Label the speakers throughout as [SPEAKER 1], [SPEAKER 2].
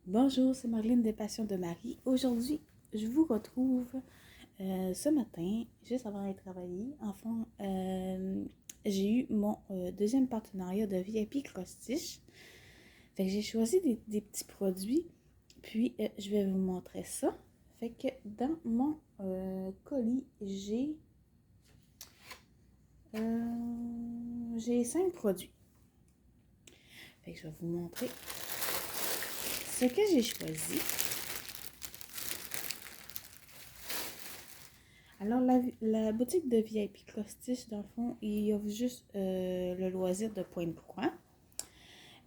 [SPEAKER 1] Bonjour, c'est Marlène des Passions de Marie. Aujourd'hui, je vous retrouve ce matin, juste avant d'aller travailler. Enfin, j'ai eu mon deuxième partenariat de VIP Cross-Stitch. Fait que j'ai choisi des petits produits, puis je vais vous montrer ça. Fait que dans mon colis, j'ai 5 produits. Fait que je vais vous montrer ce que j'ai choisi. Alors, la boutique de VIP Cross-Stitch, dans le fond, il offre juste le loisir de pointe-croix.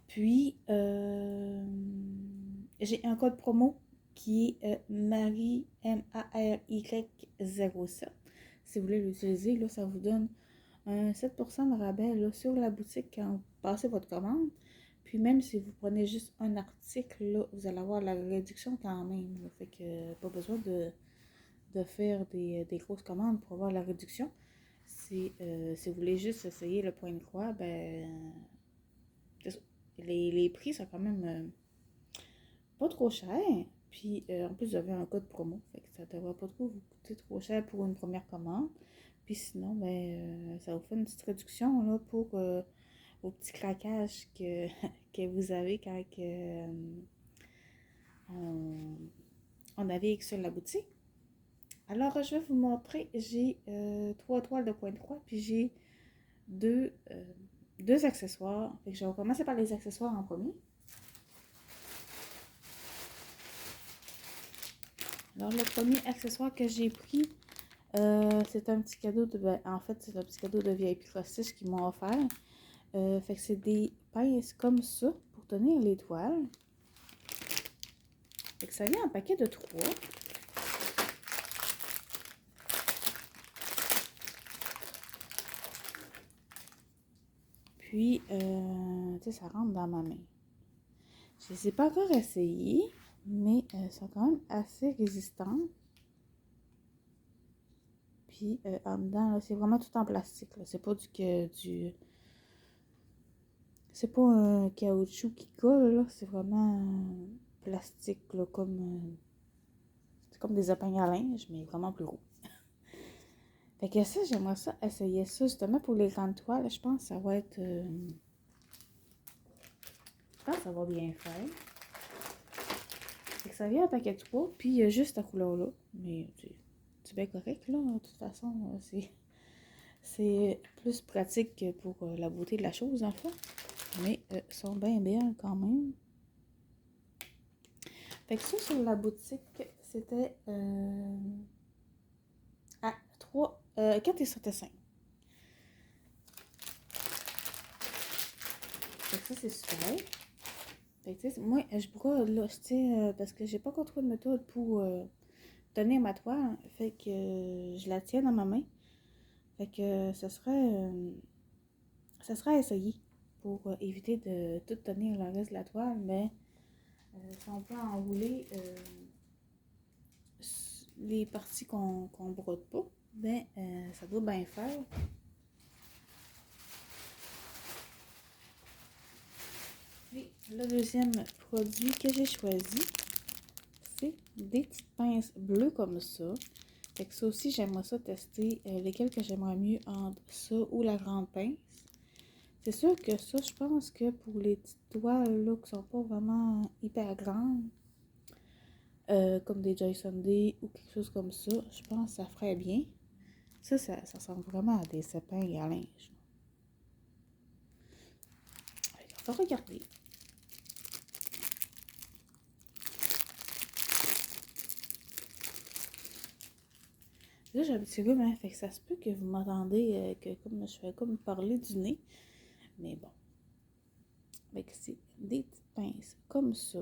[SPEAKER 1] Puis, j'ai un code promo qui est Marie, MARY07. Si vous voulez l'utiliser, là, ça vous donne un 7% de rabais là, sur la boutique quand vous passez votre commande. Puis même si vous prenez juste un article, là, vous allez avoir la réduction quand même. Là. Fait que pas besoin de faire des grosses commandes pour avoir la réduction. Si vous voulez juste essayer le point de croix, ben les prix sont quand même pas trop chers. Puis en plus, vous avez un code promo. Fait que ça ne devrait pas trop vous coûter trop cher pour une première commande. Puis sinon, ben ça vous fait une petite réduction là, pour vos petits craquages que vous avez quand on navigue sur la boutique. Alors, je vais vous montrer, j'ai 3 toiles de point de croix, puis j'ai deux accessoires. Fait que je vais commencer par les accessoires en premier. Alors, le premier accessoire que j'ai pris, c'est un petit cadeau en fait, c'est un petit cadeau de VIP Cross-Stitch qu'ils m'ont offert. Fait que c'est des pinces comme ça pour tenir les toiles. Fait que ça vient en paquet de 3. Puis, tu sais, ça rentre dans ma main. Je ne les ai pas encore essayés, mais ils sont quand même assez résistants. Puis, en dedans, c'est vraiment tout en plastique. C'est pas c'est pas un caoutchouc qui colle, c'est vraiment plastique, là, c'est comme des épeignes à linge, mais vraiment plus gros. Fait que ça, j'aimerais ça essayer ça, justement, pour les grandes toiles. Je pense que ça va être... je pense que ça va bien faire. Fait que ça vient en paquet de 3, puis il y a juste cette couleur-là. Mais c'est bien correct, là. De toute façon, c'est plus pratique pour la beauté de la chose, en fait. Mais sont bien belles quand même. Fait que ça, sur la boutique, c'était à 4 et 7 et 5. Fait que ça, c'est super. Fait que, tu sais, moi, je pourrais l'acheter parce que j'ai pas encore trouvé de méthode pour tenir ma toile. Fait que je la tiens dans ma main. Fait que ça serait à essayer pour éviter de tout tenir le reste de la toile. Mais si on peut enrouler les parties qu'on brode pas, ben ça doit bien faire. Puis le deuxième produit que j'ai choisi, c'est des petites pinces bleues comme ça. Fait que ça aussi, j'aimerais ça tester lesquelles que j'aimerais mieux entre ça ou la grande pince. C'est sûr que ça, je pense que pour les petites toiles là, qui sont pas vraiment hyper grandes, comme des Joy Sunday ou quelque chose comme ça, je pense que ça ferait bien. Ça ressemble vraiment à des épingles à linge. On va regarder. Là, j'ai un petit rhume, hein, fait que ça se peut que vous m'entendez que comme je fais comme parler du nez. Mais bon. Fait que c'est des petites pinces comme ça.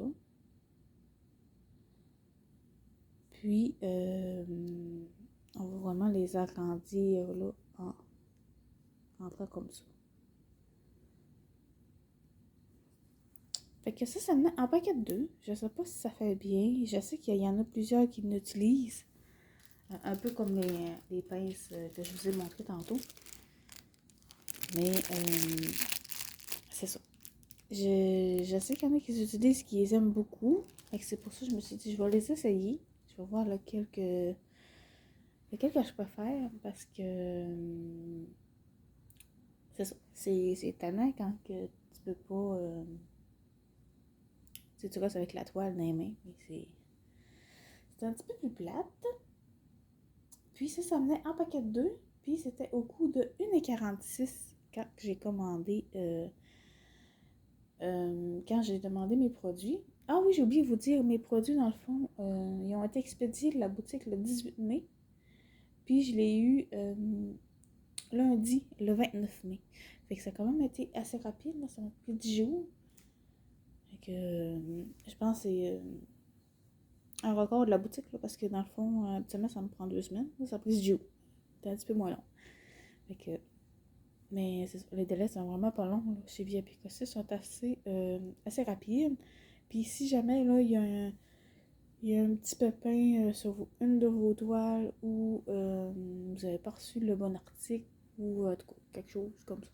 [SPEAKER 1] Puis, on va vraiment les agrandir là, en train comme ça. Fait que ça me met en paquet de 2. Je sais pas si ça fait bien. Je sais qu'il y en a plusieurs qui l'utilisent. Un peu comme les pinces que je vous ai montré tantôt. Mais c'est ça. je sais qu'il y en a qui utilisent, qui les aiment beaucoup. Fait que c'est pour ça que je me suis dit, je vais les essayer. Je vais voir lequel que je préfère parce que c'est ça. C'est tannant quand que tu peux pas. Tu restes avec la toile dans les mains. Mais c'est un petit peu plus plate. Puis ça venait en paquet de 2. Puis c'était au coût de 1,46 quand j'ai commandé. Quand j'ai demandé mes produits. Ah oui, j'ai oublié de vous dire, mes produits, dans le fond, ils ont été expédiés de la boutique le 18 mai. Puis je l'ai eu lundi, le 29 mai. Fait que ça a quand même été assez rapide, là. Ça m'a pris 10 jours. Fait que je pense que c'est un record de la boutique, là, parce que dans le fond, habituellement, ça me prend 2 semaines. Là, ça a pris 10 jours. C'était un petit peu moins long. Fait que, mais les délais sont vraiment pas longs, là. Chez Via Picossé, ils sont assez rapides. Puis si jamais, là, il y a un petit pépin sur une de vos toiles ou vous n'avez pas reçu le bon article ou quelque chose comme ça,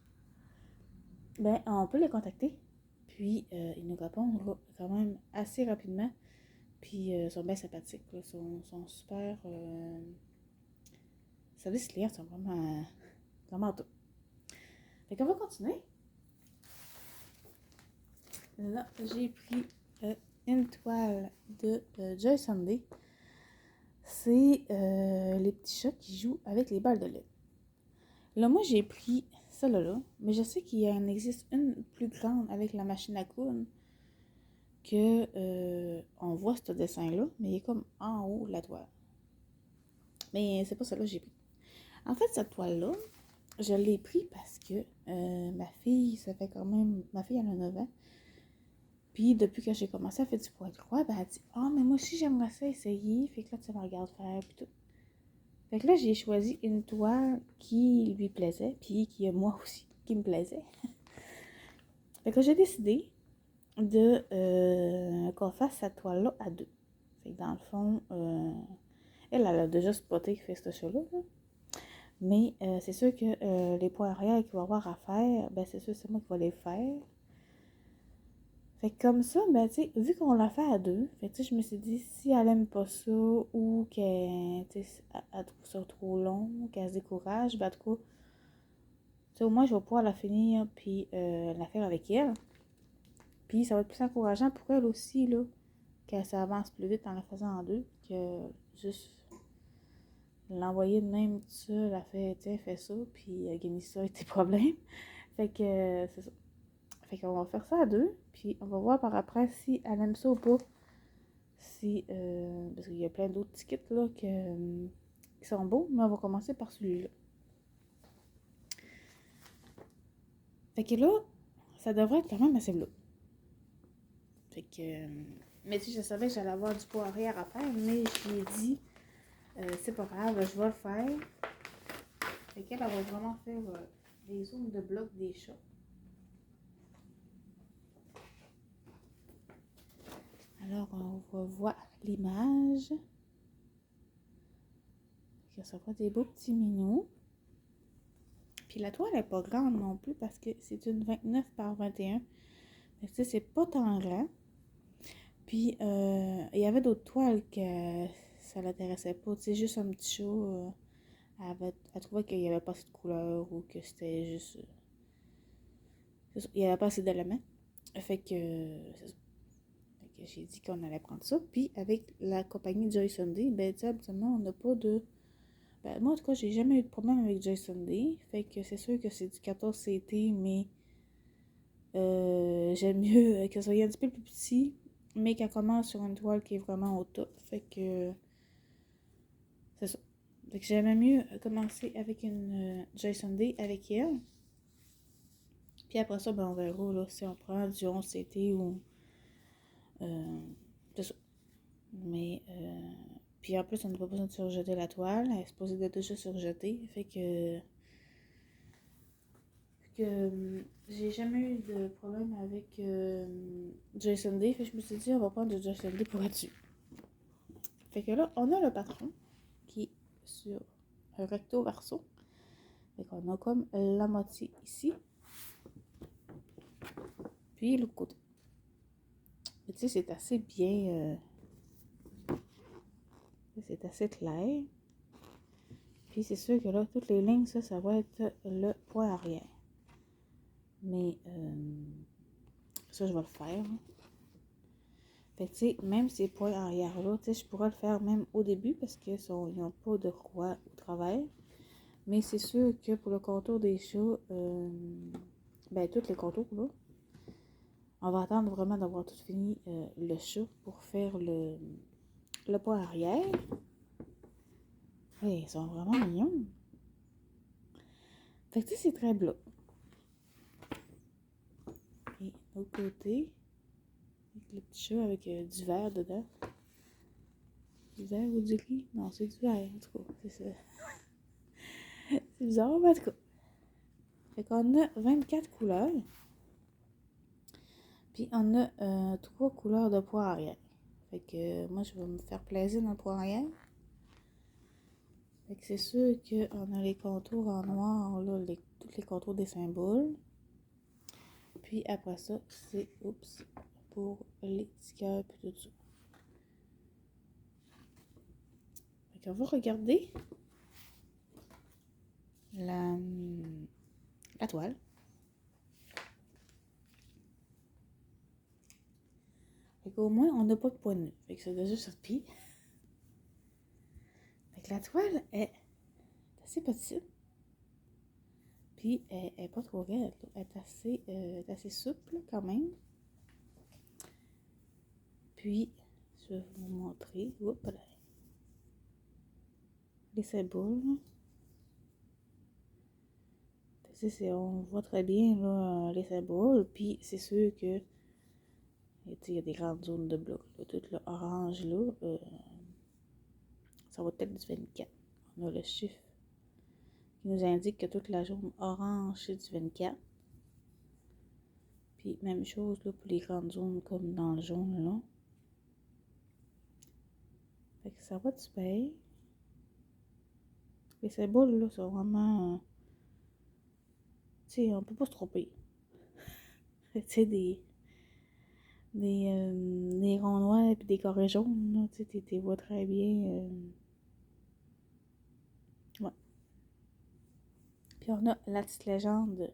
[SPEAKER 1] ben on peut les contacter. Puis ils nous répondent là, quand même assez rapidement. Puis ils sont bien sympathiques. Ils sont super. Service client, sont vraiment top. Fait qu'on va continuer. Là, j'ai pris une toile de Joy Sunday. C'est les petits chats qui jouent avec les balles de lait. Là, moi, j'ai pris celle-là, mais je sais qu'il en existe une plus grande avec la machine à coudre que on voit ce dessin-là, mais il est comme en haut de la toile. Mais c'est pas celle-là que j'ai pris. En fait, cette toile-là, je l'ai pris parce que ma fille, ça fait quand même... Ma fille, elle a 9 ans. Puis depuis que j'ai commencé à faire du poids de croix, ben elle dit « Ah, mais moi aussi, j'aimerais ça essayer. » Fait que là, tu me regardes faire, puis tout. Fait que là, j'ai choisi une toile qui lui plaisait, puis qui, moi aussi, qui me plaisait. Fait que j'ai décidé de qu'on fasse cette toile-là à 2. Fait que dans le fond, elle a déjà spoté qui fait ce show-là. Là. Mais c'est sûr que les points arrière qu'il va avoir à faire, ben c'est sûr c'est moi qui vais les faire. Fait que comme ça, ben tu sais, vu qu'on l'a fait à 2, fait que tu sais, je me suis dit, si elle aime pas ça, ou qu'elle trouve ça trop long, qu'elle se décourage, ben en tout cas, tu sais, au moins je vais pouvoir la finir, puis la faire avec elle. Puis ça va être plus encourageant pour elle aussi, là, qu'elle s'avance plus vite en la faisant en 2, que juste l'envoyer de même tout ça, la fait, tiens, fais ça, puis gagne ça avec tes problèmes. Fait que c'est ça. Fait qu'on va faire ça à 2, puis on va voir par après si elle aime ça ou pas. Si, parce qu'il y a plein d'autres tickets là qui sont beaux, mais on va commencer par celui-là. Fait que là, ça devrait être quand même assez beau. Fait que, mais tu sais, je savais que j'allais avoir du poids arrière à faire, mais je lui ai dit, c'est pas grave, je vais le faire. Fait qu'elle va vraiment faire les zones de bloc des chats. Alors, on va voir l'image. Ça va des beaux petits minous. Puis la toile n'est pas grande non plus parce que c'est une 29 par 21. Tu sais, c'est pas tant grand. Puis, il y avait d'autres toiles que ça l'intéressait pas. Tu sais, juste un petit chat. Elle trouvait qu'il n'y avait pas assez de couleurs ou que c'était juste... il n'y avait pas assez d'éléments. Fait que, c'est ça. Fait que j'ai dit qu'on allait prendre ça. Puis, avec la compagnie Joy Sunday, ben, tu sais, habituellement, on n'a pas de... Ben, moi, en tout cas, j'ai jamais eu de problème avec Joy Sunday. Fait que c'est sûr que c'est du 14 CT, mais j'aime mieux que ça soit un petit peu plus petit, mais qu'elle commence sur une toile qui est vraiment au top. Fait que c'est ça. Fait que j'aimais mieux commencer avec une Joy Sunday avec elle. Puis après ça, ben on verra là, si on prend du 11 CT ou... c'est ça. Mais... puis en plus, on n'a pas besoin de surjeter la toile. Elle est supposée d'être déjà surjetée. Fait que j'ai jamais eu de problème avec Jason Day. Fait que je me suis dit, on va prendre du Jason Day pour là-dessus. Fait que là, on a le patron qui est sur un recto verso. Fait qu'on a comme la moitié ici. Puis l'autre côté. Tu sais, c'est assez bien... c'est assez clair. Puis c'est sûr que là, toutes les lignes, ça va être le point arrière. Mais ça, je vais le faire. Fait que tu sais, même ces points arrière-là, tu sais, je pourrais le faire même au début parce qu'ils n'ont pas de croix au travers. Mais c'est sûr que pour le contour des chats, ben tous les contours là, on va attendre vraiment d'avoir tout fini le chat pour faire le point arrière. Ouais, ils sont vraiment mignons. Fait que tu sais, c'est très blanc. Et l'autre côté, avec le petit chat avec du vert dedans. Du vert ou du gris? Non, c'est du vert, en tout cas, c'est ça. C'est bizarre, mais en tout cas. Fait qu'on a 24 couleurs. Puis on a 3 couleurs de poids arrière. Fait que moi, je vais me faire plaisir dans le poids arrière. Fait que c'est sûr qu'on a les contours en noir, là, tous les contours des symboles. Puis après ça, c'est, pour les petits cœurs puis tout ça. Fait qu'on va regarder la toile. Fait qu'au moins, on n'a pas de point de nœud. Fait que c'est déjà sorti. Fait que la toile est assez petite. Puis elle n'est pas trop raide. Elle est assez souple quand même. Puis, je vais vous montrer. Oups, là. Les symboles. On voit très bien là, les symboles. Puis c'est sûr que il y a des grandes zones de blocs. Là. Tout le orange là, ça va être du 24. On a le chiffre qui nous indique que toute la zone orange c'est du 24. Puis même chose là, pour les grandes zones comme dans le jaune là. Fait que ça va du super. Les symboles là sont vraiment... tu sais, on peut pas se tromper. Tu sais, des ronds noirs et des carrés jaunes, là, tu sais, tu vois très bien. Ouais. Puis on a la petite légende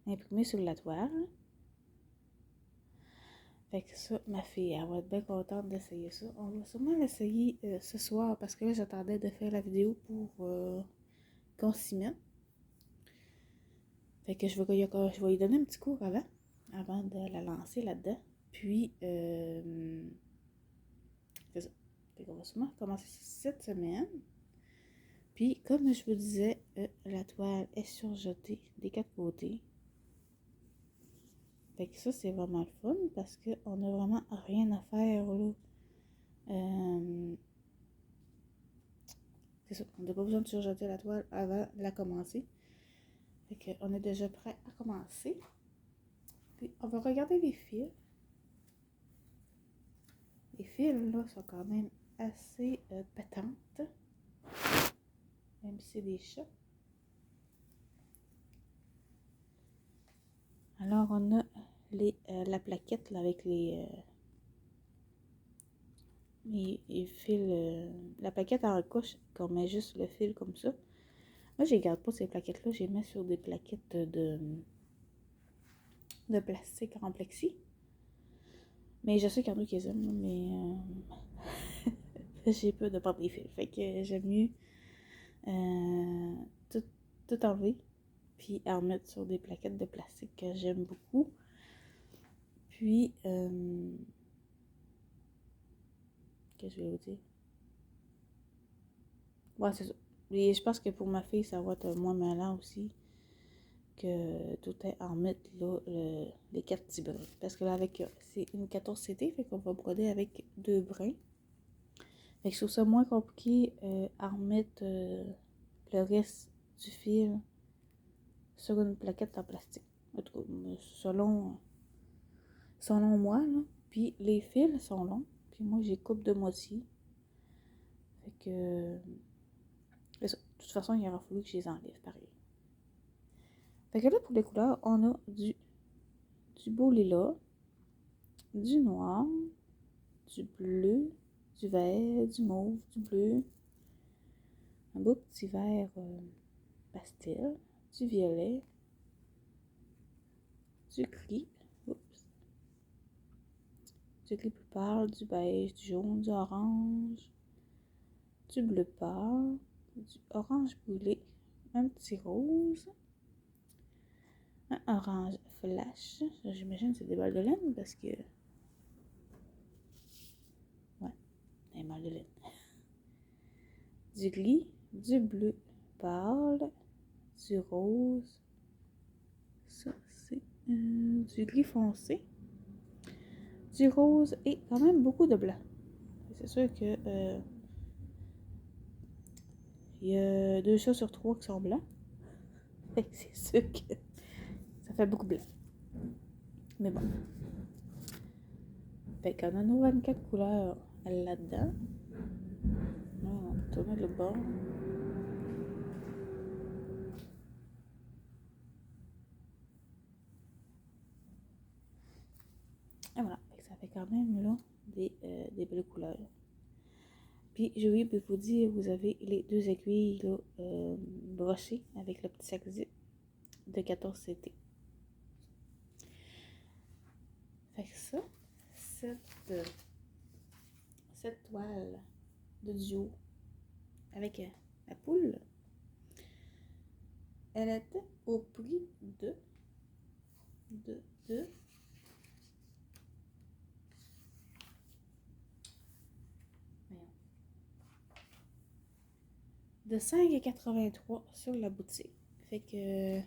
[SPEAKER 1] imprimée sur la toile. Fait que ça, ma fille, elle va être bien contente d'essayer ça. On va sûrement l'essayer ce soir parce que là, j'attendais de faire la vidéo pour qu'on s'y mette. Fait que je vais lui donner un petit cours avant de la lancer là-dedans. Puis, c'est ça. Fait qu'on va sûrement commencer cette semaine. Puis, comme je vous disais, la toile est surjetée des 4 côtés. Fait que ça, c'est vraiment le fun parce qu'on n'a vraiment rien à faire là. C'est ça, on n'a pas besoin de surjeter la toile avant de la commencer. Fait qu'on est déjà prêt à commencer. Puis, on va regarder les fils. Les fils, là, sont quand même assez pétantes. Même si c'est des chats. Alors, on a la plaquette là, avec les fils. La plaquette en couche, qu'on met juste le fil comme ça. Moi, je ne garde pas ces plaquettes-là. Je les mets sur des plaquettes de plastique en plexi. Mais je sais qu'il y en a qui les aiment, mais j'ai peur de perdre les fils. Fait que j'aime mieux tout enlever. Puis en remettre sur des plaquettes de plastique que j'aime beaucoup. Puis, qu'est-ce que je vais vous dire? Ouais, c'est ça. Et je pense que pour ma fille, ça va être moins malin aussi que tout est en mettre là, les 4 petits brins. Parce que là, c'est une 14 CT, fait qu'on va broder avec 2 brins. Fait que je trouve ça moins compliqué à remettre le reste du fil sur une plaquette en plastique. En tout cas, selon moi, là. Puis les fils sont longs. Puis moi, j'ai coupe de moitié. Fait que... c'est ça. De toute façon, il aura fallu que je les enlève, pareil. Fait que là, pour les couleurs, on a du du beau lilas, du noir, du bleu, du vert, du mauve, du bleu, un beau petit vert pastel, du violet, du gris, oups, du gris plus pâle, du beige, du jaune, du orange, du bleu pâle, du orange brûlé, un petit rose, un orange flash. J'imagine que c'est des balles de laine parce que... Ouais, des balles de laine. Du gris, du bleu pâle, du rose, ça c'est du gris foncé, du rose et quand même beaucoup de blanc. C'est sûr que il y a 2 chats sur 3 qui sont blancs. Fait que c'est sûr que ça fait beaucoup blanc. Mais bon. Fait qu'on a nos 24 couleurs là-dedans. Là, on va tourner le bord. Et voilà. Ça fait quand même là des belles couleurs. Puis j'ai oublié de vous dire, vous avez les 2 aiguilles là, brochées avec le petit sac zip de 14 CT. Fait que ça, cette toile de duo avec la poule, elle était au prix de de 5,83 sur la boutique. Fait que,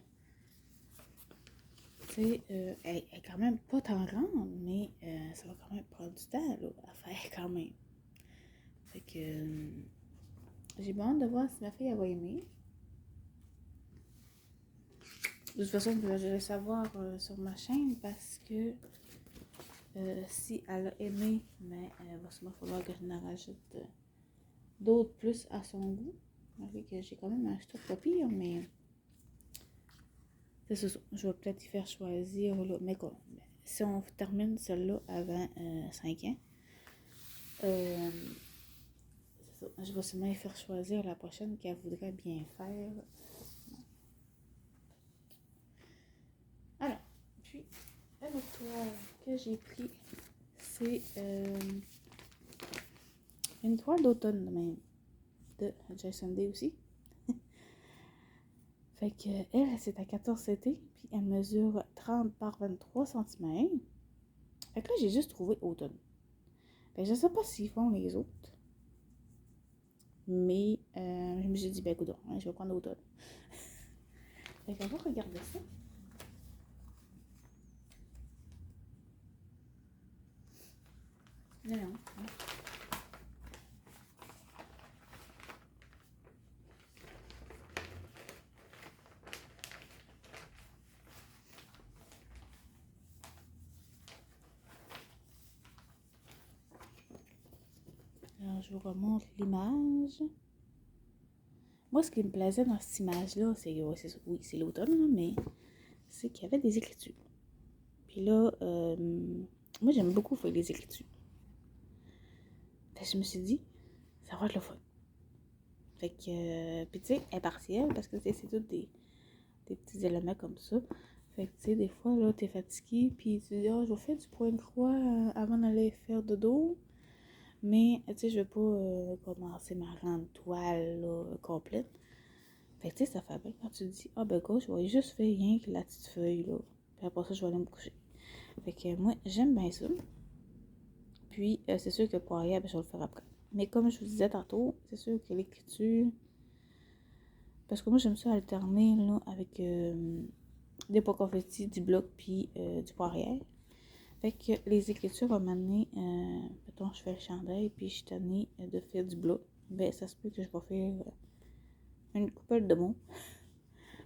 [SPEAKER 1] tu sais, elle est quand même pas tant grande, mais ça va quand même prendre du temps là, à faire quand même. Fait que, j'ai bien hâte de voir si ma fille elle va aimer. De toute façon, je vais le savoir sur ma chaîne parce que si elle a aimé, mais il va sûrement falloir que je en rajoute d'autres plus à son goût. Malgré que j'ai quand même un stock pas pire, mais c'est ça. Je vais peut-être y faire choisir, là, mais quoi, si on termine celle-là avant 5 ans, c'est ça. Je vais sûrement y faire choisir la prochaine qu'elle voudrait bien faire. Alors, puis, un autre toile que j'ai pris, c'est une toile d'automne même, de Jason Day aussi. Fait que elle, c'est à 14 CT, puis elle mesure 30 par 23 cm. Fait que là, j'ai juste trouvé automne. Fait que je sais pas s'ils font les autres. Mais je me suis dit, ben écoute, hein, je vais prendre automne. Fait qu'on va regarder ça. Non, non. Alors, je vous remontre l'image. Moi, ce qui me plaisait dans cette image-là, c'est, ouais, oui, c'est l'automne, mais c'est qu'il y avait des écritures. Puis là, moi, j'aime beaucoup faire les écritures. Fait que je me suis dit, ça va être le fun. Fait que, puis tu sais, elle est partielle, parce que c'est tout des petits éléments comme ça. Fait que, tu sais, des fois, là, t'es fatigué, puis tu dis, je vais faire du point de croix avant d'aller faire dodo. Mais, tu sais, je vais pas commencer ma grande toile, là, complète. Fait que, tu sais, ça fait bien quand tu te dis, ben, quoi, je vais juste faire rien que la petite feuille, là. Puis après ça, je vais aller me coucher. Fait que, moi, j'aime bien ça. Puis, c'est sûr que pour arrière, ben, je vais le faire après. Mais comme je vous disais tantôt, c'est sûr que l'écriture... Parce que moi, j'aime ça alterner, là, avec des pois confettis, du bloc, puis du poirière. Fait que les écritures vont m'amener, mettons, je fais le chandail, puis je suis tannée de faire du bloc. Ben, ça se peut que je vais faire une couple de mots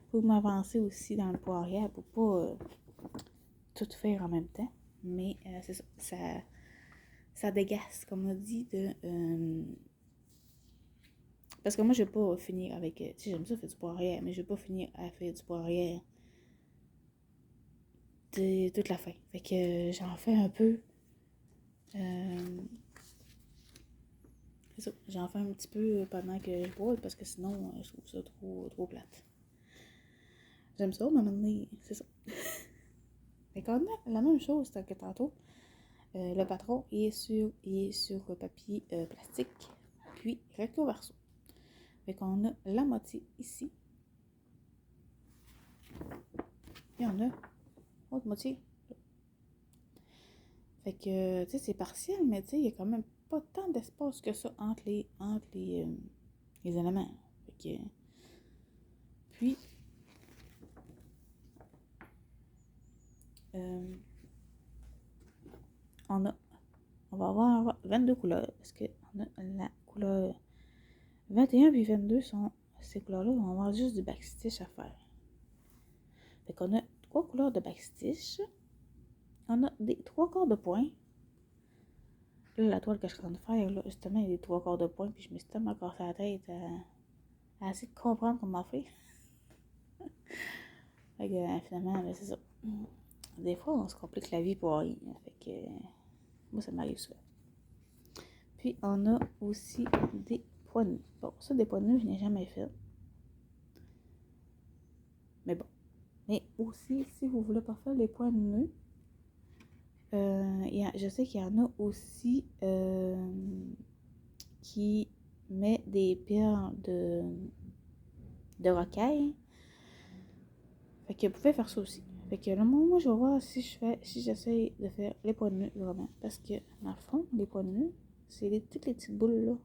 [SPEAKER 1] pour m'avancer aussi dans le poirière, pour pas tout faire en même temps. Mais c'est ça, ça dégasse, comme on dit, de... parce que moi, je vais pas finir avec... tu sais, j'aime ça faire du poirière, mais je vais pas finir à faire du poirière de toute la fin. Fait que j'en fais un peu. C'est ça. J'en fais un petit peu pendant que je brode parce que sinon, je trouve ça trop plate. J'aime ça, mais maintenant, c'est ça. Fait qu'on a la même chose que tantôt. Le patron est sur papier plastique, puis recto verso. Fait qu'on a la moitié ici. Et on a l'autre moitié. Fait que, tu sais, c'est partiel, mais tu sais, il y a quand même pas tant d'espace que ça entre les éléments. Fait que, puis, on va avoir 22 couleurs, parce que on a la couleur 21 puis 22 sont ces couleurs-là, on va avoir juste du backstitch à faire. Fait qu'on a 3 couleurs de backstitch. On a des 3/4 de points. Là, la toile que je suis en train de faire, là, justement, il y a des 3/4 de points, puis je me suis tellement cassé la tête à essayer de comprendre comment faire. Fait que, finalement, ben, c'est ça. Des fois, on se complique la vie pour rien. Fait que, moi, ça m'arrive souvent. Puis, on a aussi des poids de nœuds. Bon, ça, des poids de nœuds, je n'ai jamais fait. Mais bon. Mais aussi, si vous voulez pas faire les poids de nœuds, je sais qu'il y en a aussi qui met des perles de rocaille. Fait que vous pouvez faire ça aussi. Fait que là, moi, je vais voir si j'essaye de faire les poids de nœuds vraiment. Parce que, dans le fond, les poids de nœuds, c'est toutes les petites boules là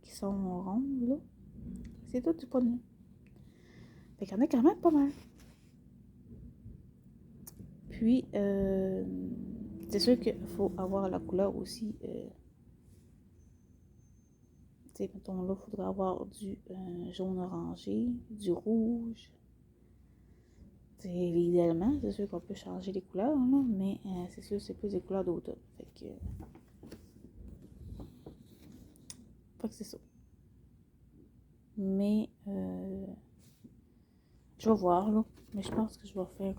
[SPEAKER 1] qui sont rondes là. C'est tout du poids de nœuds. Fait qu'il y en a quand même pas mal. Puis, c'est sûr qu'il faut avoir la couleur aussi. Tu sais, mettons là, il faudra avoir du jaune orangé, du rouge. Idéalement, c'est sûr qu'on peut changer les couleurs, là, mais c'est sûr que c'est plus des couleurs d'automne. Fait que c'est ça. Mais je vais voir là. Mais je pense que je vais faire.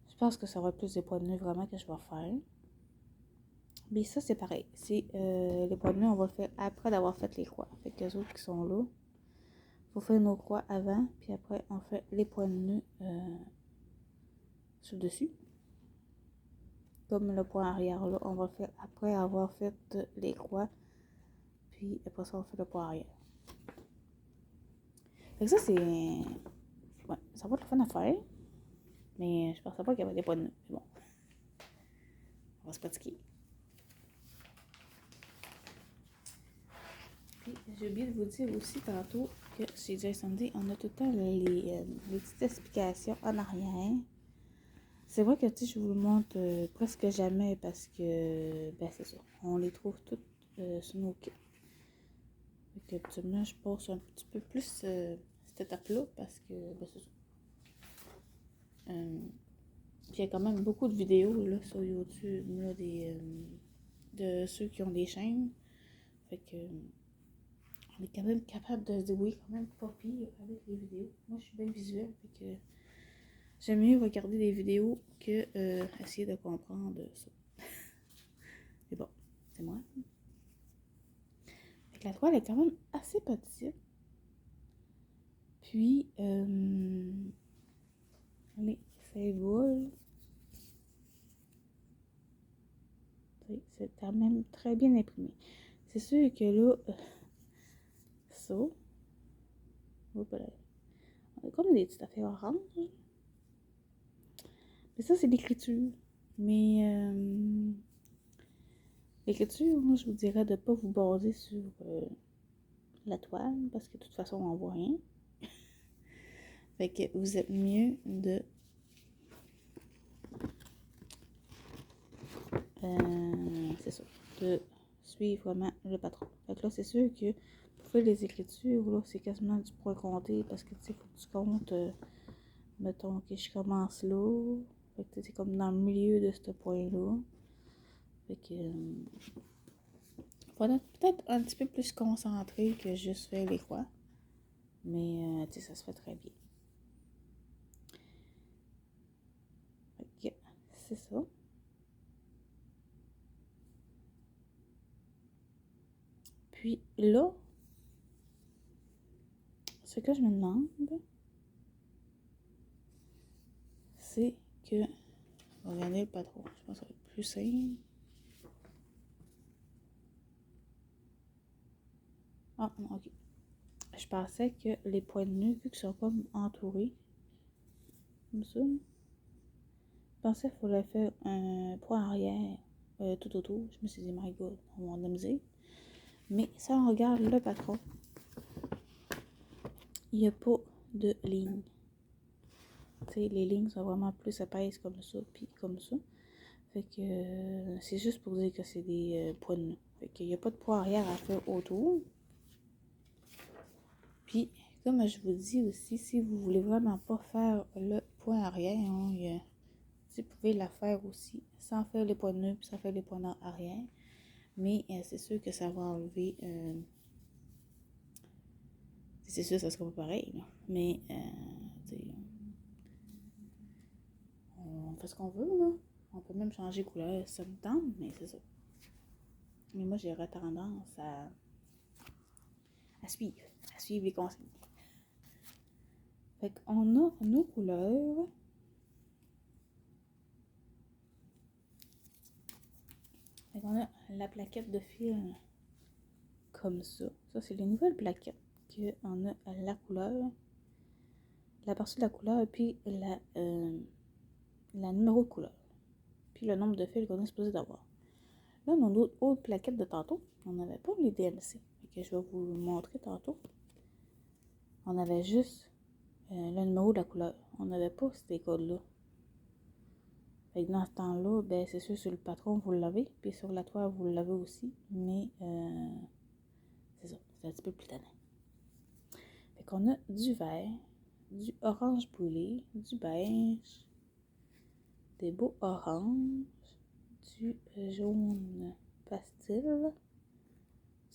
[SPEAKER 1] Je pense que ça va être plus des poids de nœuds vraiment que je vais faire. Mais ça, c'est pareil. C'est les poids de nœuds, on va le faire après d'avoir fait les croix. Fait que les autres qui sont là, il faut faire nos croix avant, puis après, on fait les poids de nœuds sur le dessus. Comme le point arrière là, on va le faire après avoir fait les croix. Puis après ça, on fait le point arrière. Fait que ça, c'est. Ouais, ça va être le fun à faire. Mais je pensais pas qu'il y avait des poids de nœuds. Mais bon. On va se pratiquer. Puis j'ai oublié de vous dire aussi tantôt que chez Jason D, on a tout le temps les petites explications en arrière. C'est vrai que tu sais, je vous le montre presque jamais parce que ben c'est ça. On les trouve toutes sur nos kits. Fait que absolument, je passe un petit peu plus cette étape-là parce que ben c'est ça. Puis il y a quand même beaucoup de vidéos là, sur YouTube là, de ceux qui ont des chaînes. Fait que on est quand même capable de se débrouiller quand même pas pire avec les vidéos. Moi je suis bien visuelle, fait que j'aime mieux regarder des vidéos que essayer de comprendre ça. Mais bon, c'est moi. Fait que la toile est quand même assez petite. Puis ces boules. C'est quand même très bien imprimé. C'est sûr que là, ça, on a comme des petites affaires oranges. Mais ça, c'est l'écriture. Mais l'écriture, moi, je vous dirais de ne pas vous baser sur la toile, parce que de toute façon, on voit rien. Fait que vous êtes mieux de c'est ça, de suivre vraiment le patron. Fait que là, c'est sûr que pour faire les écritures, là, c'est quasiment du point compté, parce que tu sais, faut que tu comptes, mettons que je commence là. Fait que c'est comme dans le milieu de ce point-là. Fait que faudrait peut-être un petit peu plus concentré que juste faire les croix. Mais tu sais, ça se fait très bien. c'est ça. Puis là, ce que je me demande, c'est que... On va regarder le patron. Je pense que ça va être plus simple. Ah, non, ok. Je pensais que les points de nœud, vu qu'ils sont comme entourés, comme ça, je pensais qu'il fallait faire un point arrière tout autour. Je me suis dit, my god, on va amuser. Mais ça, on regarde le patron. Il n'y a pas de ligne. Tu sais, les lignes sont vraiment plus épaisses comme ça, puis comme ça. Fait que c'est juste pour dire que c'est des points de nœud. Fait qu'il n'y a pas de point arrière à faire autour. Puis, comme je vous dis aussi, si vous voulez vraiment pas faire le point arrière, hein, vous pouvez la faire aussi sans faire les points de nœud, puis sans faire les points arrière. Mais c'est sûr que ça va enlever... c'est sûr que ça sera pas pareil, là. Mais, on fait ce qu'on veut, là. On peut même changer de couleur si ça me tente, mais c'est ça. Mais moi, j'aurais tendance à suivre les consignes. Fait qu'on a nos couleurs. Fait qu'on a la plaquette de fil comme ça. Ça, c'est les nouvelles plaquettes qu'on a la couleur, la partie de la couleur, puis la numéro de couleur, puis le nombre de fils qu'on est supposé d'avoir. Là, dans notre autre plaquette de tantôt, on n'avait pas les DMC. Fait que je vais vous le montrer tantôt. On avait juste le numéro de la couleur. On n'avait pas ces codes-là. Fait que dans ce temps-là, ben, c'est sûr, sur le patron, vous l'avez. Puis sur la toile, vous l'avez aussi. Mais c'est ça, c'est un petit peu plus tannant. Fait qu'on a du vert, du orange brûlé, du beige, des beaux oranges, du jaune pastel,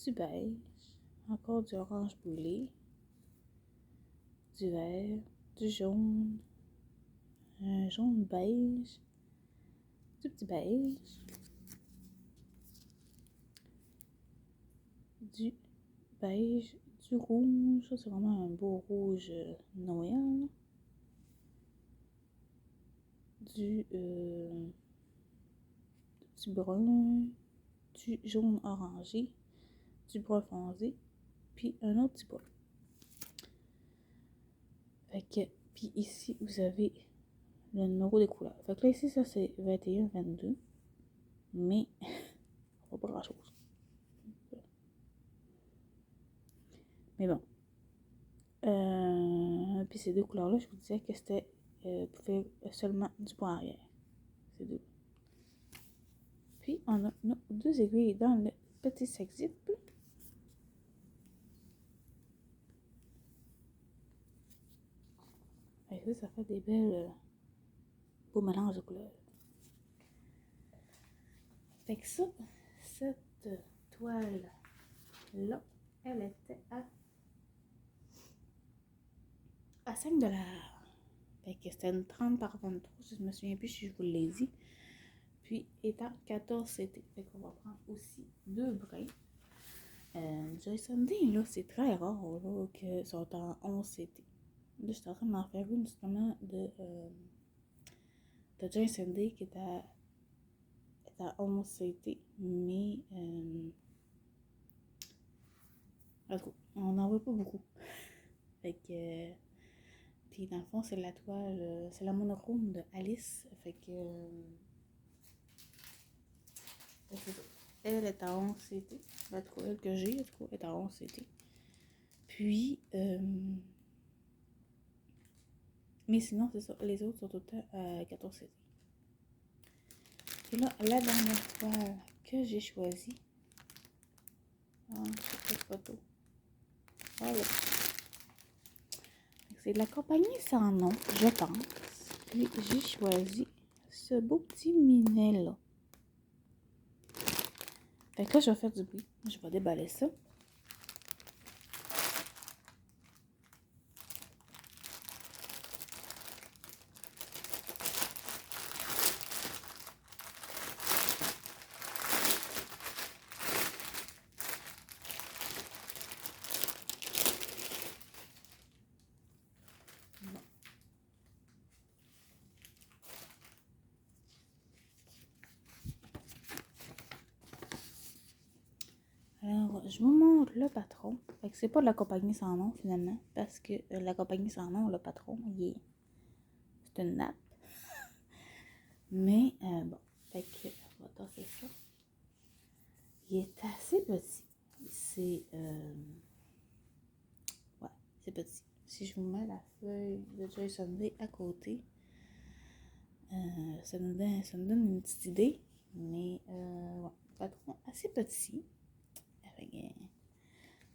[SPEAKER 1] du beige, encore du orange brûlé, du vert, du jaune, un jaune beige, du petit beige, du beige, du rouge, ça c'est vraiment un beau rouge Noël, du brun, du jaune orangé, du brun foncé, puis un autre petit brun. Fait que, puis ici, vous avez le numéro des couleurs. Fait que là, ici, ça c'est 21, 22. Mais, on voit pas grand chose. Mais bon. Puis ces deux couleurs-là, je vous disais que c'était pour faire seulement du point arrière. Ces deux. Puis, on a nos deux aiguilles dans le petit sac zip. Et ça fait des belles beaux mélanges de couleurs. Fait que ça, cette toile-là, elle était à 5 $. Fait que c'était une 30 par 23, je me souviens plus si je vous l'ai dit. Puis étant 14 CT. Fait qu'on va prendre aussi deux brins. Joy Sunday, là, c'est très rare là, que sont en 11 CT. Là, je suis en train d'en faire une justement de Joy Sunday qui est à 11 CT. Mais en tout cas, on n'en voit pas beaucoup. Fait que puis dans le fond, c'est la toile, c'est la monochrome de Alice. Fait que elle est à 11 CT. En tout cas, elle que j'ai, en tout cas, est à 11 CT. Puis, mais sinon, c'est ça. Les autres sont tout le temps à 14 CT. Et là, la dernière toile que j'ai choisie. C'est cette photo. Voilà. C'est de la compagnie sans nom, je pense. Puis, j'ai choisi ce beau petit minet-là. Fait que là, je vais faire du bruit. Je vais déballer ça. je vous montre le patron. Fait que c'est pas de la compagnie sans nom, finalement. Parce que la compagnie sans nom, le patron, c'est une nappe. Mais, bon. Fait que, on va tasser ça. Il est assez petit. Ouais, c'est petit. Si je vous mets la feuille de Joyce Sunday à côté, ça nous donne une petite idée. Mais, ouais, patron assez petit.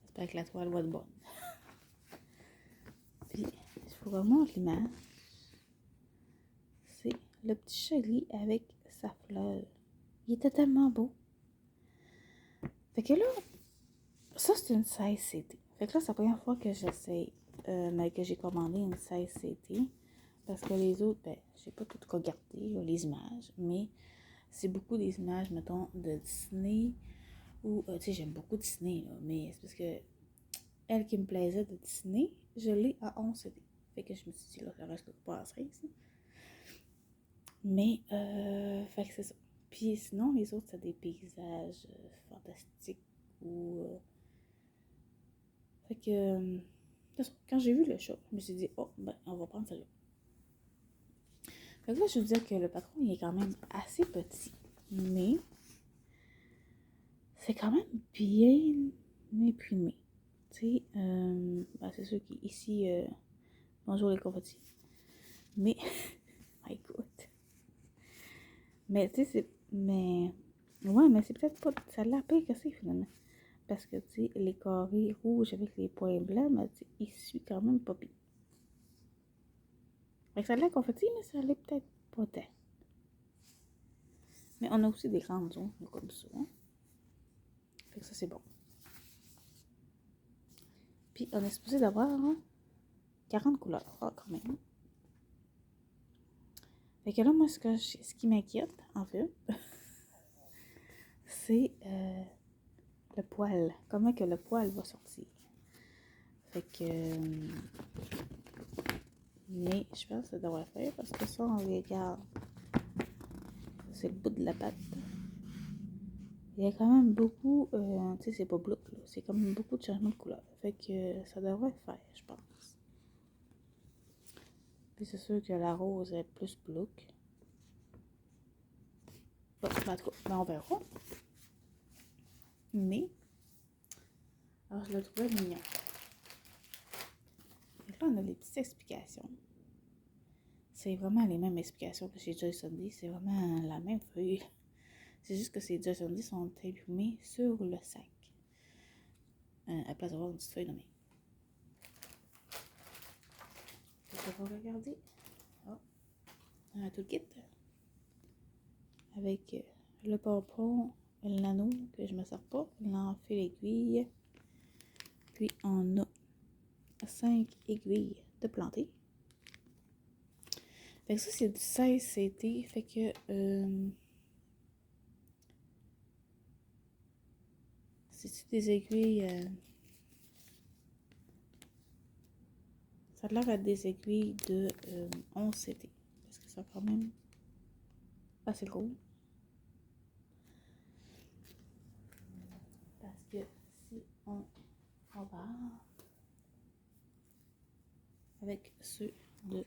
[SPEAKER 1] J'espère que la toile va être bonne. Puis, je vous remonte l'image. C'est le petit chéri avec sa fleur. Il était tellement beau. Fait que là, ça c'est une 16 CT. Fait que là, c'est la première fois que j'essaie, que j'ai commandé une 16 CT. Parce que les autres, ben, j'ai pas tout regardé, là, les images. Mais c'est beaucoup des images, mettons, de Disney. Ou, tu sais, j'aime beaucoup Disney, là. Mais c'est parce que elle qui me plaisait de Disney, je l'ai à 11 CD. Fait que je me suis dit, là, ça reste pas à 16. Mais, fait que c'est ça. Puis sinon, les autres, c'est des paysages fantastiques ou... Fait que, quand j'ai vu le chat, je me suis dit, oh, ben, on va prendre celui-là. Fait que là, je veux dire que le patron, il est quand même assez petit. Mais, c'est quand même bien imprimé. Tu sais, ben, c'est sûr qu'ici, bonjour les confettis. Mais, écoute. Mais, tu sais, c'est... Mais... Ouais, mais c'est peut-être pas... Ça a l'air pire que c'est, finalement. Parce que, tu sais, les carrés rouges avec les points blancs, mais tu sais, il suit quand même pas pire. Fait que ça a l'air confetti, mais ça l'est peut-être pas tant. Mais on a aussi des grandes zones comme ça. Hein? Fait que ça, c'est bon. Puis, on est supposé d'avoir 40 couleurs. Ah, quand même. Fait que là, moi, ce qui m'inquiète, en fait, c'est le poil. Comment que le poil va sortir. Fait que... mais je pense que ça devrait faire parce que ça, on regarde. C'est le bout de la patte. Il y a quand même beaucoup, tu sais, c'est pas bloc, là. C'est comme beaucoup de changements de couleur. Fait que ça devrait faire, je pense. Puis c'est sûr que la rose est plus bloc. Bon, en tout cas, ben on verra. Mais, alors je le trouvais mignon. Donc là, on a les petites explications. C'est vraiment les mêmes explications que chez Joy Sunday. C'est vraiment la même feuille. C'est juste que ces Joy Sunday sont imprimés sur le sac. À la place d'avoir une petite feuille de main. On va regarder. Oh. Un tout kit. Avec le pompon, l'anneau que je me sers pas, l'enfil l'aiguille. Puis on a 5 aiguilles de planter. Fait que ça, c'est du 16 CT. Fait que c'est des aiguilles. Ça a l'air d'être des aiguilles de 11 CT. Parce que c'est quand même assez gros. Parce que si on compare avec ceux de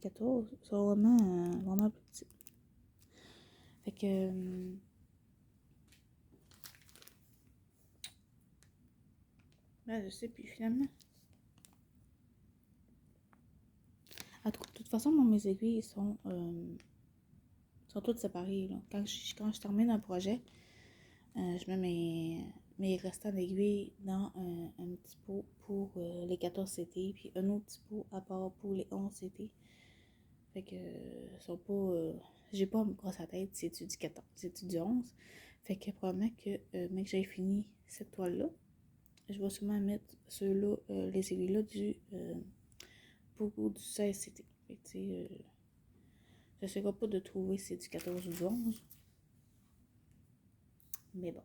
[SPEAKER 1] 14, ils sont vraiment plus petits. Fait que je sais plus finalement. De toute façon, mes aiguilles sont toutes séparées. Là. Quand je termine un projet, je mets mes restants d'aiguilles dans un petit pot pour les 14 CT, puis un autre petit pot à part pour les 11 CT. Fait que sont pas. J'ai pas à me brosser la tête, c'est-tu du 14, c'est-tu du 11. Fait que probablement que, mais que j'ai fini cette toile-là, je vais sûrement mettre ceux-là, les aiguilles-là pour du 16 CT. Fait que tu sais, je sais pas de trouver si c'est du 14 ou du 11. Mais bon.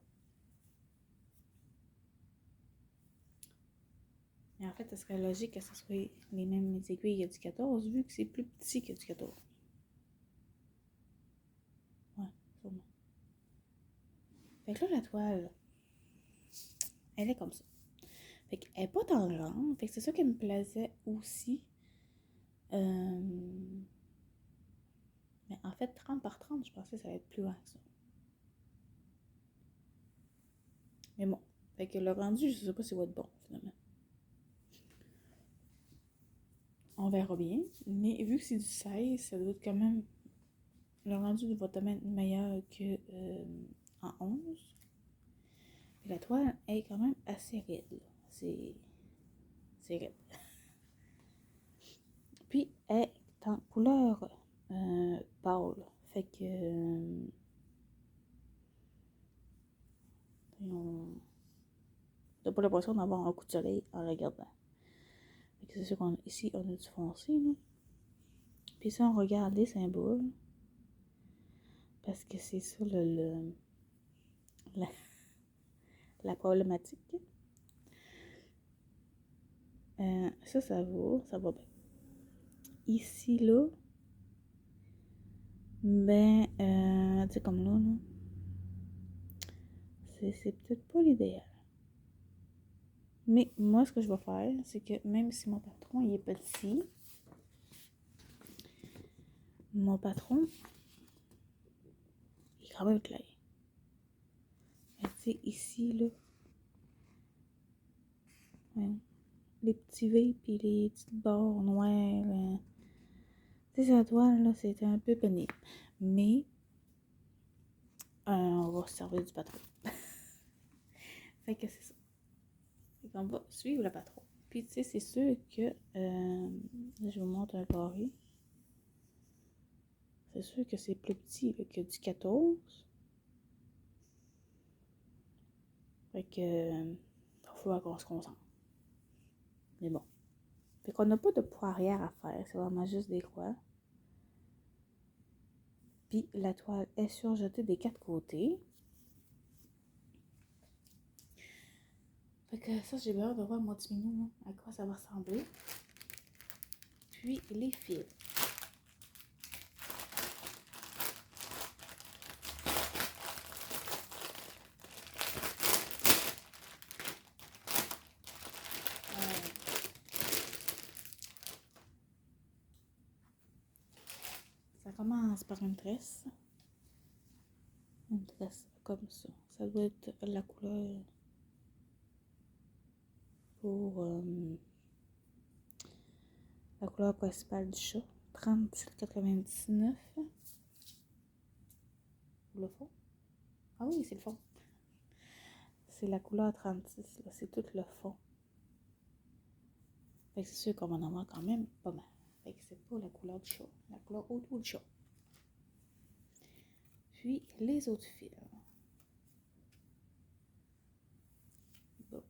[SPEAKER 1] Mais en fait, ce serait logique que ce soit les mêmes aiguilles que du 14, vu que c'est plus petit que du 14. Ouais, sûrement. Fait que là, la toile, elle est comme ça. Fait qu'elle est pas tant grande. Fait que c'est ça qui me plaisait aussi. Mais en fait, 30 par 30, je pensais que ça allait être plus grand que ça. Mais bon. Fait que le rendu, je sais pas si ça va être bon, finalement. On verra bien. Mais vu que c'est du 16, ça doit être quand même... Le rendu va être meilleur que en 11. Et la toile est quand même assez raide. C'est raide. Puis, elle est en couleur pâle. Fait que... on n'a pas l'impression d'avoir un coup de soleil en regardant. Fait que c'est sûr qu'ici, on a du foncé. Là. Puis ça, on regarde les symboles. Parce que c'est ça la problématique. Ça va bien. Ici, là, ben, tu sais, comme là, c'est peut-être pas l'idéal. Mais moi, ce que je vais faire, c'est que même si mon patron, il est petit, mon patron, il est quand même clair. Tu sais, ici, là, ouais, les petits V puis les petites barres noires, tu sais, la toile, là, c'était un peu pénible. Mais, on va se servir du patron. Fait que c'est ça. Fait qu'on va suivre le patron. Puis, tu sais, c'est sûr que, je vous montre un carré. C'est sûr que c'est plus petit là, que du 14. Fait que, il va falloir qu'on se concentre. Mais bon. Fait qu'on n'a pas de poids arrière à faire. C'est vraiment juste des croix. Puis, la toile est surjetée des 4 côtés. Fait que ça, j'ai bien hâte de voir mon petit minou, à quoi ça va ressembler. Puis, les fils. Ça commence par une tresse. Une tresse comme ça. Ça doit être la couleur pour la couleur principale du chat. 37,99 pour le fond. Ah oui, c'est le fond. C'est la couleur 36, là. C'est tout le fond. Fait que c'est sûr qu'on va en avoir quand même pas mal. Fait que c'est pas la couleur du chat. La couleur autour du chat. Puis les autres fils. Bon.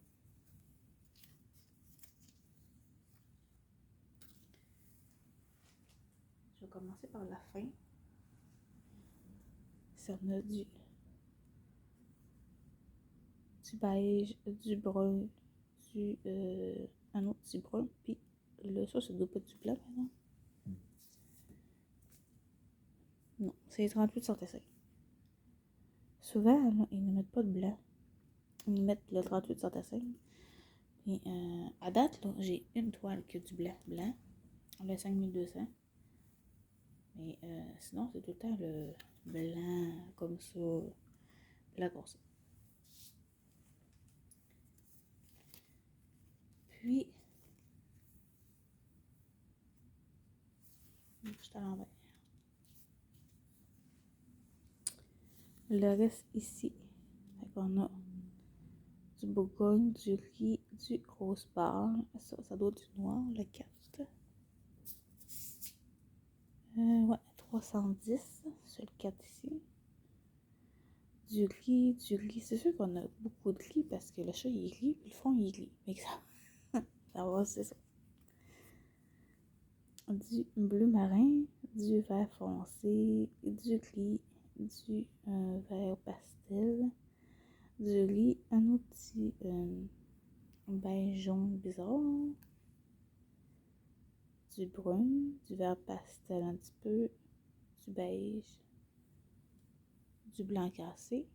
[SPEAKER 1] Je vais commencer par la fin. Ça en a du beige, du brun, un autre petit brun, puis là, ça doit pas être du blanc maintenant. Non, c'est 38,65. Souvent, là, ils ne mettent pas de blanc. Ils nous mettent le 38,65. Et à date, là, j'ai une toile qui a du blanc, le 5200. Mais sinon, c'est tout le temps le blanc comme ça, blanc comme ça. Puis, je suis à l'envers. Le reste ici, on a du bourgogne, du riz, du rose bar. Ça doit être du noir, le 4. Ouais, 310 sur le 4 ici. Du riz. C'est sûr qu'on a beaucoup de riz parce que le chat il rit, puis le fond il rit. Mais ça va, c'est ça. Du bleu marin, du vert foncé, du riz, du vert pastel, du riz, un autre petit beige jaune bizarre, du brun, du vert pastel un petit peu, du beige, du blanc cassé,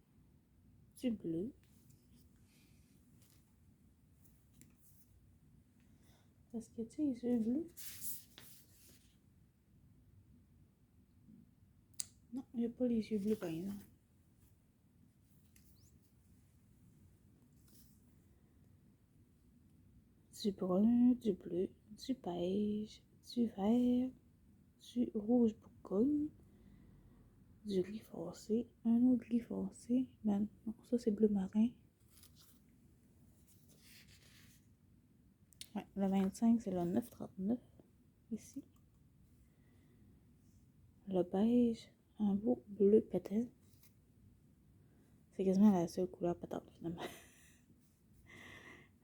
[SPEAKER 1] du bleu. Est-ce que tu as les yeux bleus? Non, il n'y a pas les yeux bleus, par exemple. Du brun, du bleu, du beige, du vert, du rouge bourgogne, du gris foncé, un autre gris foncé. Ben non, ça c'est bleu marin. Ouais, le 25 c'est le 939 ici. Le beige, un beau bleu pétant. C'est quasiment la seule couleur pétante finalement.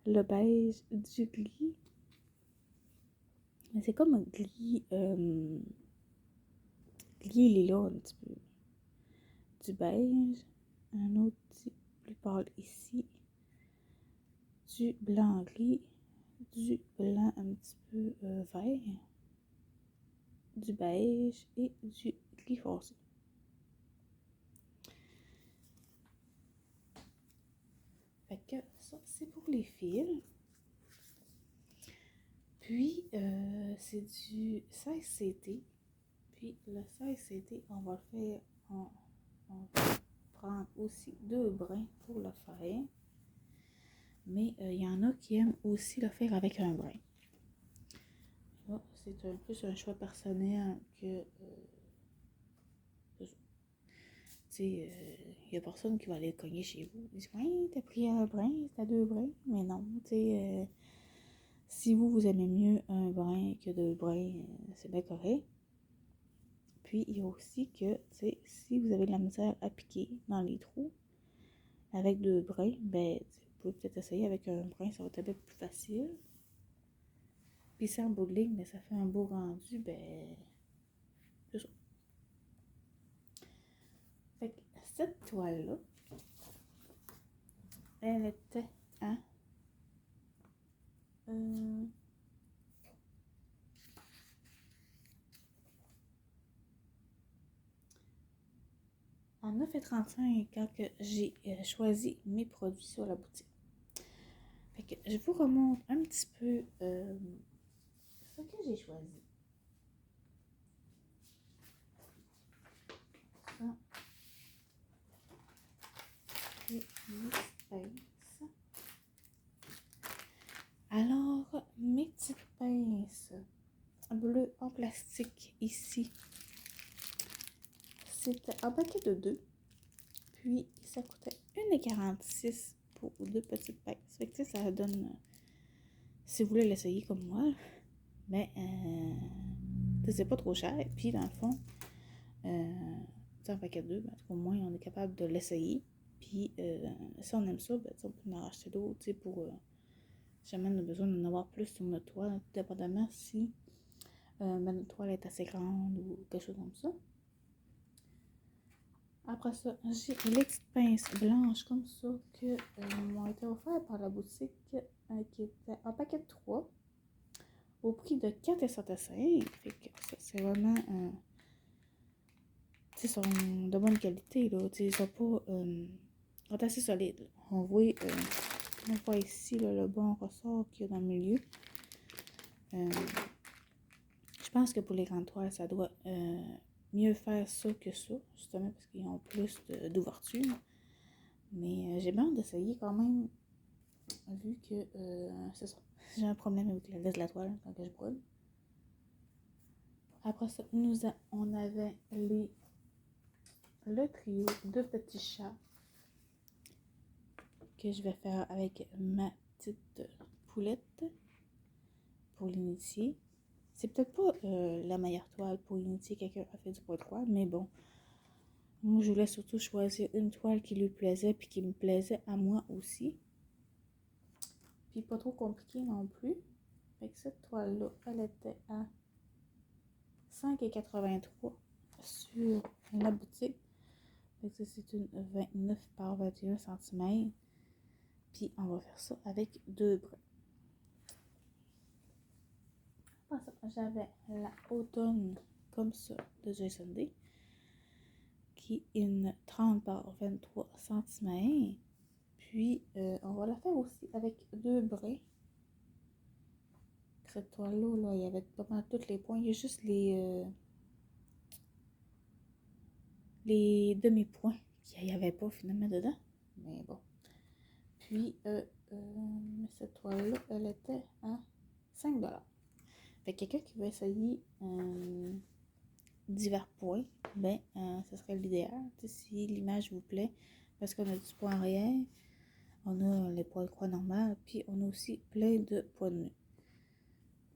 [SPEAKER 1] Le beige, du gris. Mais c'est comme un gris, gris lilas un petit peu. Du beige, un autre petit plus pâle ici. Du blanc gris, du blanc un petit peu vert, du beige et du gris foncé. Fait que ça, c'est pour les fils. Puis, c'est du 16CT. Puis, le 16CT, on va le faire, on va prendre aussi 2 brins pour le faire. Mais il y en a qui aiment aussi le faire avec un brin. Là, c'est plus un choix personnel que... il n'y a personne qui va aller cogner chez vous. Ils disent, ouais, t'as pris un brin, t'as 2 brins. Mais non, si vous aimez mieux un brin que 2 brins, c'est bien correct. Puis, il y a aussi que, si vous avez de la misère à piquer dans les trous, avec 2 brins, ben, vous pouvez peut-être essayer avec un brin, ça va être un peu plus facile. Puis, c'est en bout de ligne, mais ça fait un beau rendu, ben, c'est ça. Fait que cette toile-là, elle était à à 9,35 quand j'ai choisi mes produits sur la boutique. Fait que je vous remonte un petit peu ce que j'ai choisi. Ça, et mes pinces. Alors, mes petites pinces bleues en plastique ici, c'était un paquet de 2. Puis, ça coûtait 1,46 pour 2 petites pinces. Fait que ça donne, si vous voulez l'essayer comme moi, mais c'est pas trop cher. Puis, dans le fond, un paquet de 2, ben, au moins, on est capable de l'essayer. Puis, si on aime ça, ben, on peut en racheter d'autres, pour... jamais on a besoin d'en avoir plus sur notre toile, tout dépendamment si notre toile est assez grande ou quelque chose comme ça. Après ça, j'ai les petites pinces blanches comme ça que m'ont été offertes par la boutique qui était en paquet de 3 au prix de 4,75. Fait que ça, c'est vraiment sont de bonne qualité là, ils sont pas sont assez solides. On voit ici là, le bon ressort qu'il y a dans le milieu. Je pense que pour les grandes toiles, ça doit mieux faire ça que ça, justement parce qu'ils ont plus d'ouverture. Mais j'ai bien hâte d'essayer quand même, vu que c'est ça. J'ai un problème avec la laisse de la toile quand je brûle. Après ça, on avait le trio de petits chats que je vais faire avec ma petite poulette pour l'initier. C'est peut-être pas la meilleure toile pour initier quelqu'un à faire du bois de toile, mais bon. Moi, je voulais surtout choisir une toile qui lui plaisait puis qui me plaisait à moi aussi. Puis pas trop compliqué non plus. Fait que cette toile-là, elle était à 5,83 sur la boutique. Fait que ça, c'est une 29 par 21 cm. Puis on va faire ça avec 2 brins. Après ça, j'avais la automne comme ça de Jason Day, qui est une 30 par 23 cm. Puis, on va la faire aussi avec 2 brins. Cette toile-là, là, il y avait pas mal tous les points. Il y a juste les demi-points qu'il n'y avait pas finalement dedans. Mais bon. Puis, cette toile-là, elle était à 5 $. Fait que quelqu'un qui veut essayer divers points, ben, ce serait l'idéal. Si l'image vous plaît, parce qu'on a du point réel, on a les points croix normales, puis on a aussi plein de points de nœuds.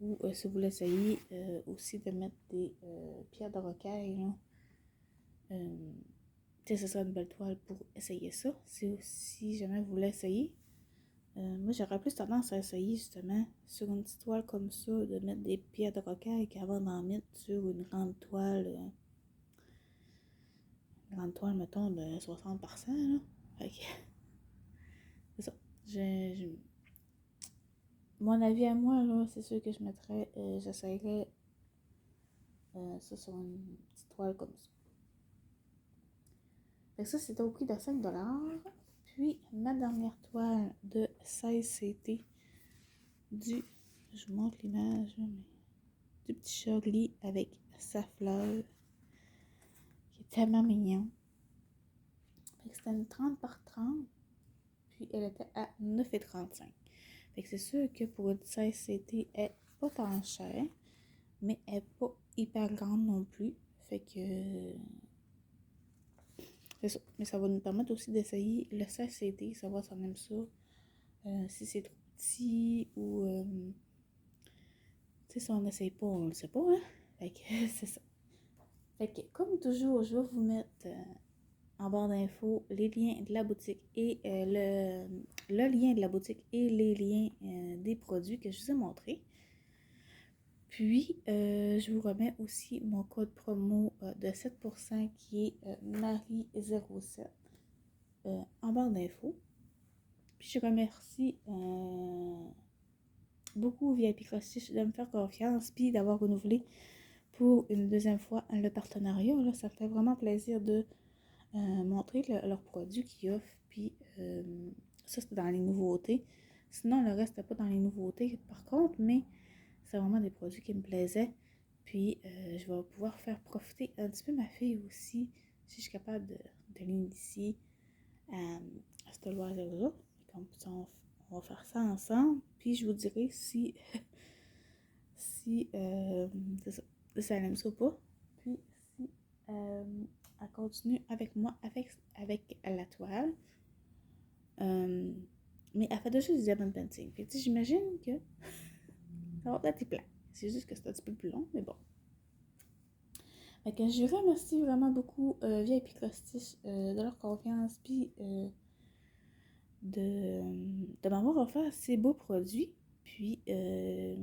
[SPEAKER 1] Ou si vous voulez essayer aussi de mettre des pierres de rocaille, ce serait une belle toile pour essayer ça. Si jamais vous voulez essayer. Moi, j'aurais plus tendance à essayer justement sur une petite toile comme ça, de mettre des pierres de rocaille qu'avant d'en mettre sur une grande toile. Grande toile, mettons, de 60 par 100, là. Fait que, c'est ça. Mon avis à moi, là, c'est sûr que je mettrais, j'essayerais ça sur une petite toile comme ça. Fait que ça, c'était au prix de 5 $. Puis, ma dernière toile de 16 CT je vous montre l'image, mais du petit Charlie avec sa fleur, qui est tellement mignon. Fait que c'était une 30 par 30, puis elle était à 9,35 $. Fait que c'est sûr que pour une 16 CT, elle est pas tant chère, mais elle n'est pas hyper grande non plus. Fait que c'est ça. Mais ça va nous permettre aussi d'essayer le 16 CT, savoir si on aime ça, si c'est trop petit ou si on n'essaye pas, on le sait pas, hein. Fait que c'est ça. Fait que comme toujours, je vais vous mettre en barre d'infos les liens de la boutique et le lien de la boutique et les liens des produits que je vous ai montrés. Puis, je vous remets aussi mon code promo de 7% qui est Marie07 en barre d'infos. Puis, je remercie beaucoup VIP Crostiche de me faire confiance puis d'avoir renouvelé pour une deuxième fois le partenariat. Là, ça me fait vraiment plaisir de montrer leurs produits qu'ils offrent. Puis ça, c'était dans les nouveautés. Sinon, le reste, c'était pas dans les nouveautés par contre, mais c'est vraiment des produits qui me plaisaient. Puis je vais pouvoir faire profiter un petit peu ma fille aussi, si je suis capable de l'initier à ce loisir-là. Comme ça, on va faire ça ensemble. Puis je vous dirai si si ça aime ça ou pas. Puis si elle continue avec moi avec la toile. Mais elle fait déjà du diamond painting. Fait que j'imagine que ça va être plat. C'est juste que c'est un petit peu plus long, mais bon. Fait que je remercie vraiment beaucoup VIP Crostiche de leur confiance puis de m'avoir offert ces beaux produits. Puis c'est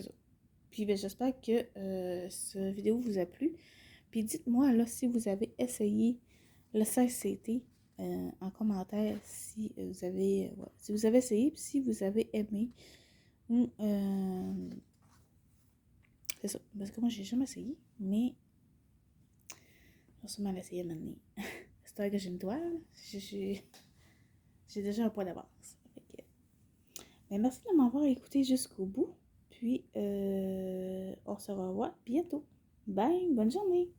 [SPEAKER 1] ça. Puis ben, j'espère que cette vidéo vous a plu. Puis dites-moi là si vous avez essayé le 16CT en commentaire si vous avez essayé puis si vous avez aimé. Ou c'est ça. Parce que moi j'ai jamais essayé, mais je vais sûrement l'essayer maintenant. C'est que j'ai une toile. J'ai déjà un point d'avance. Mais merci de m'avoir écouté jusqu'au bout. Puis, on se revoit bientôt. Bye, bonne journée!